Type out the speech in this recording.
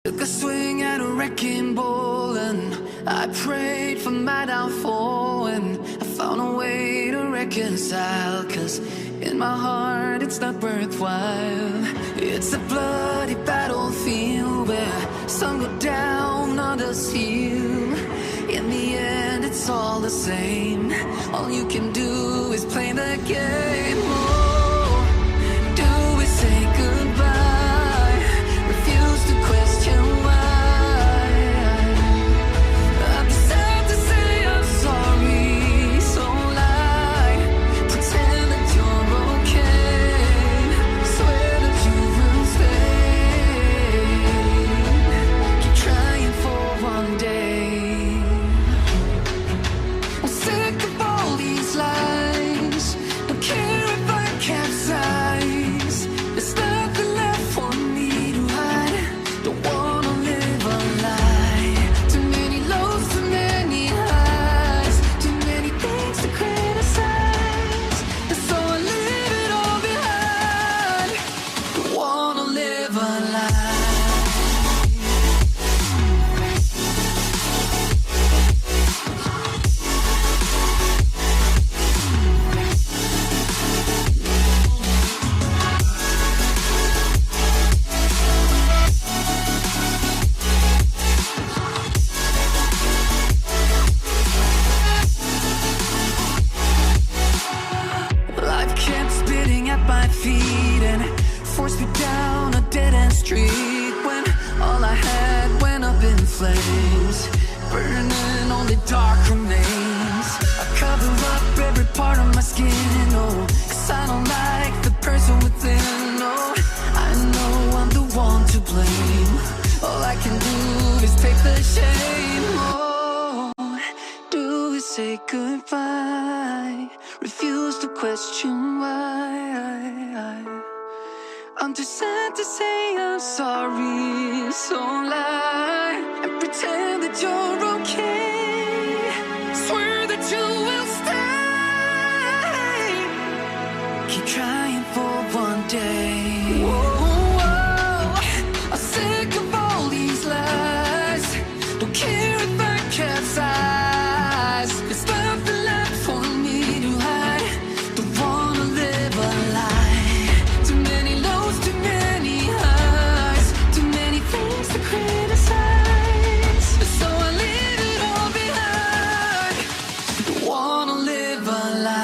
Took a swing at a wrecking ball and I prayed for my downfall, and I found a way to reconcile, 'cause in my heart it's not worthwhile. It's a bloody battlefield where some go down, others heal. In the end it's all the same. All you can do is play the game. Oh, do we say goodbye? Refuse to question why. I'm sad to say I'm sorry, so lie. Pretend that you're okay. Swear that you will stay. Keep trying for one day. I'm sick of all these lies. Don't care if I capsize. There's nothing left for me to hide. Don't wanna live a lie. Too many lows, too many highs. Too many things to criticize. And so I leave it all behind. Don't wanna live a lie. Life kept spitting at my feet and forced me down a dead-end street, when all I had went up in flames, burning only dark remains. I cover up every part of my skin, oh, 'cause I don't like the person within. Oh, I know I'm the one to blame. All I can do is take the shame. Oh, do we say goodbye? Refuse to question why. I'm too sad to say I'm sorry, so lie and pretend that you're okay. Swear that you will stay. Keep trying for one day. Whoa.